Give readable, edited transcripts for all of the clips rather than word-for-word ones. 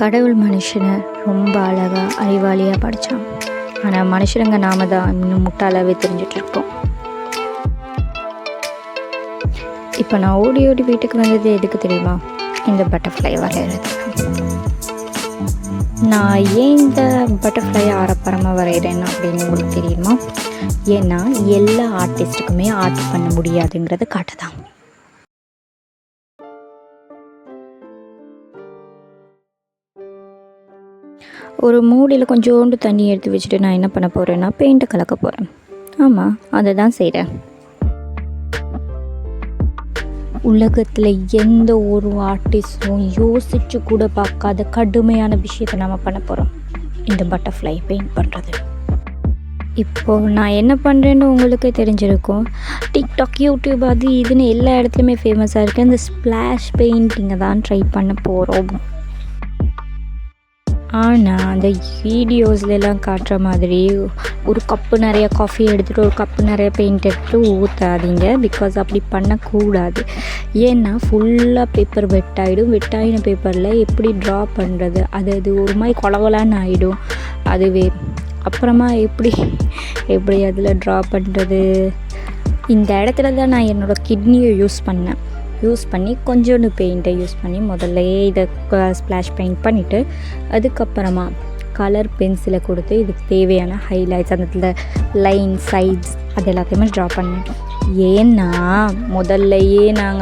கடவுள் மனுஷனை ரொம்ப அழகாக அறிவாளியாக படைத்தான். ஆனால் மனுஷனுங்க நாம தான் இன்னும் முட்டாளாகவே தெரிஞ்சிட்ருக்கோம். இப்போ நான் ஓடி ஓடி வீட்டுக்கு வந்தது எதுக்கு தெரியுமா? இந்த பட்டர்ஃப்ளை வரைகிறது. நான் ஏன் இந்த பட்டர்ஃப்ளை ஆரப்பரமாக வரைகிறேன் அப்படின்னு உங்களுக்கு தெரியுமா? ஏன்னா எல்லா ஆர்டிஸ்ட்டுக்குமே ஆர்ட் பண்ண முடியாதுங்கிறத காட்டுதான். ஒரு மூடியில் கொஞ்சோண்டு தண்ணி எடுத்து வச்சுட்டு நான் என்ன பண்ண போகிறேன்னா பெயிண்ட்டை கலக்க போகிறேன். ஆமாம், அதை தான் செய்கிறேன். உலகத்தில் எந்த ஒரு ஆர்டிஸ்டும் யோசித்து கூட பார்க்காத கடுமையான விஷயத்தை நம்ம பண்ண போகிறோம், இந்த பட்டர்ஃப்ளை பெயிண்ட் பண்ணுறது. இப்போது நான் என்ன பண்ணுறேன்னு உங்களுக்கே தெரிஞ்சிருக்கும். டிக்டாக், யூடியூப் அது இதுன்னு எல்லா இடத்துலையுமே ஃபேமஸாக இருக்குது. இந்த ஸ்ப்ளாஷ் பெயிண்டிங்கை தான் ட்ரை பண்ண போகிறோம். ஆனால் அந்த வீடியோஸ்லாம் காட்டுற மாதிரி ஒரு கப்பு நிறைய காஃபி எடுத்துகிட்டு ஒரு கப்பு நிறைய பெயிண்ட் எடுத்துகிட்டு ஊற்றாதீங்க. பிகாஸ் அப்படி பண்ணக்கூடாது. ஏன்னா ஃபுல்லாக பேப்பர் வெட்டாயிடும் பேப்பரில் எப்படி ட்ரா பண்ணுறது, அது ஒரு மாதிரி கொலகொலான்னு ஆகிடும். அதுவே அப்புறமா எப்படி அதில் ட்ரா பண்ணுறது? இந்த இடத்துல தான் நான் என்னோடய கிட்னியை யூஸ் பண்ணி கொஞ்சோண்டு பெயிண்ட்டை யூஸ் பண்ணி முதல்லையே இதை ஸ்ப்ளாஷ் பெயிண்ட் பண்ணிவிட்டு அதுக்கப்புறமா கலர் பென்சிலை கொடுத்து இதுக்கு தேவையான ஹைலைட்ஸ், அந்த லைன், சைட்ஸ் அது எல்லாத்தையுமே ட்ரா பண்ணேன். ஏன்னா முதல்லையே நான்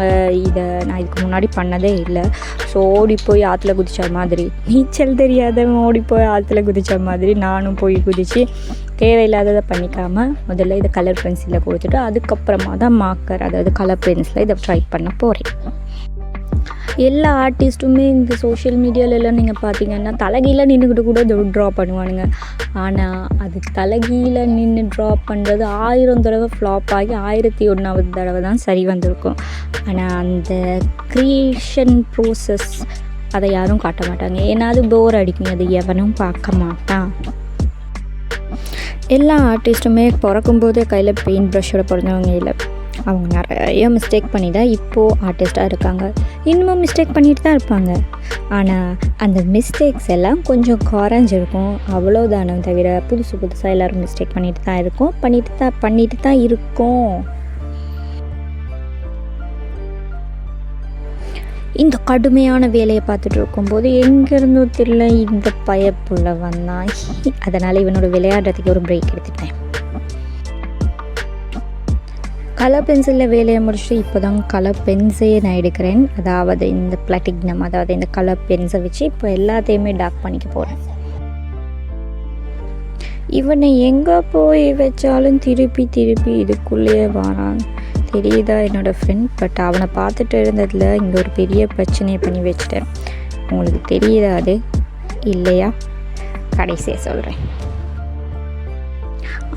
இதுக்கு முன்னாடி பண்ணதே இல்லை. ஸோ ஓடி போய் ஆற்றுல குதிச்ச மாதிரி, நீச்சல் தெரியாதவன் ஓடி போய் ஆற்றுல குதிச்ச மாதிரி நானும் போய் குதித்து தேவையில்லாததை பண்ணிக்காமல் முதல்ல இதை கலர் பென்சிலை கொடுத்துட்டு அதுக்கப்புறமா தான் மார்க்கர், அதாவது கலர் பென்சிலை இதை ட்ரை பண்ண போகிறேன். எல்லா ஆர்டிஸ்ட்டுமே இந்த சோஷியல் மீடியாலெல்லாம் நீங்கள் பார்த்தீங்கன்னா தலைகீழ நின்றுக்கிட்டு கூட ட்ரா பண்ணுவானுங்க. ஆனால் அது தலைகீழ நின்று ட்ரா பண்ணுறது 1000 தடவை ஃப்ளாப் ஆகி 1001வது தடவை தான் சரி வந்திருக்கும். ஆனால் அந்த க்ரியேஷன் ப்ரோசஸ் அதை யாரும் காட்ட மாட்டாங்க. ஏன்னா அது போர் அடிக்கும், அது எவனும் பார்க்க மாட்டான். எல்லா ஆர்டிஸ்ட்டுமே பிறக்கும்போதே கையில் பெயிண்ட் ப்ரஷ்ஷோட பிறந்தவங்க இல்லை. அவங்க நிறைய மிஸ்டேக் பண்ணி தான் இப்போது ஆர்டிஸ்ட்டாக இருக்காங்க. இன்னமும் மிஸ்டேக் பண்ணிட்டு தான் இருப்பாங்க. ஆனால் அந்த மிஸ்டேக்ஸ் எல்லாம் கொஞ்சம் குறைஞ்சிருக்கும், அவ்வளோதானே தவிர புதுசாக எல்லோரும் மிஸ்டேக் பண்ணிட்டு தான் இருக்கோம். இந்த கடுமையான வேலையை பார்த்துட்டு இருக்கும்போது எங்கேருந்தோ தெரியல இந்த பயப்புள்ள வந்தான். அதனால் இவனோட விளையாடுறதுக்கு ஒரு பிரேக் எடுத்துட்டேன். கலர் பென்சிலில் வேலையை முடிச்சுட்டு இப்போ தான் கலர் பென்ஸையே நான் எடுக்கிறேன். அதாவது இந்த பிளாட்டினம், அதாவது இந்த கலர் பென்ஸை வச்சு இப்போ எல்லாத்தையுமே டார்க் பண்ணிக்க போகிறேன். இவனை எங்கே போய் வச்சாலும் திருப்பி இதுக்குள்ளேயே வரான். தெரியுதா என்னோடய ஃப்ரெண்ட்? பட் அவனை பார்த்துட்டு இருந்ததில் இங்கே ஒரு பெரிய பிரச்சனையை பண்ணி வச்சுட்டேன். உங்களுக்கு தெரியுதா அது இல்லையா? கடைசியாக சொல்கிறேன்.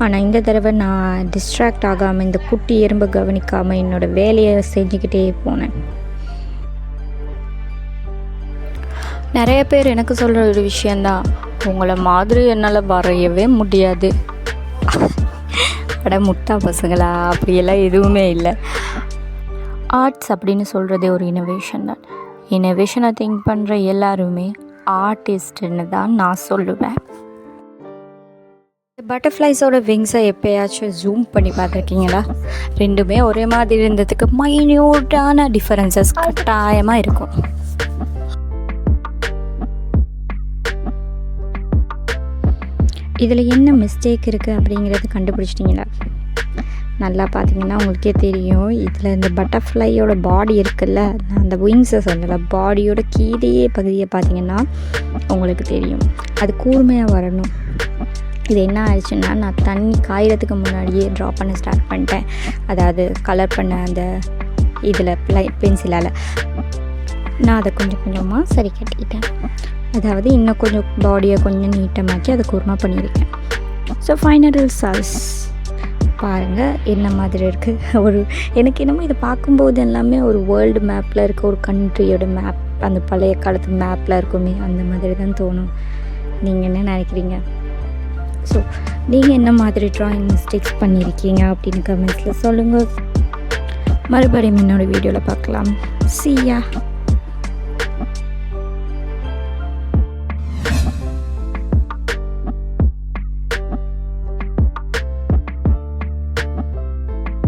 ஆனால் இந்த தடவை நான் டிஸ்ட்ராக்ட் ஆகாமல் இந்த குட்டி எறும்பை கவனிக்காமல் என்னோடய வேலையை செஞ்சுக்கிட்டே போனேன். நிறைய பேர் எனக்கு சொல்கிற ஒரு விஷயந்தான், உங்களை மாதிரி என்னால் வரையவே முடியாது. அட முட்டா பசங்களா, அப்படியெல்லாம் எதுவுமே இல்லை. ஆர்ட்ஸ் அப்படின்னு சொல்கிறதே ஒரு இனோவேஷன் தான். இனோவேஷனை திங்க் பண்ணுற எல்லாருமே ஆர்டிஸ்ட்னு தான் நான் சொல்லுவேன். பட்டர்ஃப்ளைஸோட விங்ஸை எப்போயாச்சும் ஜூம் பண்ணி பார்த்துருக்கீங்களா? ரெண்டுமே ஒரே மாதிரி இருந்ததுக்கு மைன்யூட்டான டிஃபரன்சஸ் கட்டாயமாக இருக்கும். இதில் என்ன மிஸ்டேக் இருக்குது அப்படிங்கிறது கண்டுபிடிச்சிட்டிங்களா? நல்லா பார்த்தீங்கன்னா உங்களுக்கே தெரியும். இதில் இந்த பட்டர்ஃப்ளையோட பாடி இருக்குல்ல, அந்த விங்ஸை சொன்னல, பாடியோட கீழே பகுதியை பார்த்தீங்கன்னா உங்களுக்கு தெரியும். அது கூர்மையாக வரணும். இது என்ன ஆயிடுச்சுன்னா, நான் தண்ணி காயறதுக்கு முன்னாடியே ட்ரா பண்ண ஸ்டார்ட் பண்ணிட்டேன். அதாவது கலர் பண்ண அந்த இதில் பென்சிலால் நான் அதை கொஞ்சம் கொஞ்சமாக சரி கட்டிக்கிட்டேன். அதாவது இன்னும் கொஞ்சம் பாடியை கொஞ்சம் நீட்டமாக்கி அதை கூர்மா பண்ணியிருக்கேன். ஸோ ஃபைனல் ரிசல்ட்ஸ் பாருங்கள் என்ன மாதிரி இருக்குது. எனக்கு என்னமோ இதை பார்க்கும்போது எல்லாமே ஒரு வேர்ல்டு மேப்பில் இருக்க ஒரு கண்ட்ரியோட மேப், அந்த பழைய காலத்து மேப்பில் இருக்குமே அந்த மாதிரி தான் தோணும். நீங்கள் என்ன நினைக்கிறீங்க? ஸோ நீங்கள் என்ன மாதிரி ட்ராயிங் மிஸ்டேக்ஸ் பண்ணியிருக்கீங்க அப்படின்னு கமெண்ட்ஸில் சொல்லுங்கள். மறுபடியும் என்னோடய வீடியோவில் பார்க்கலாம். See ya.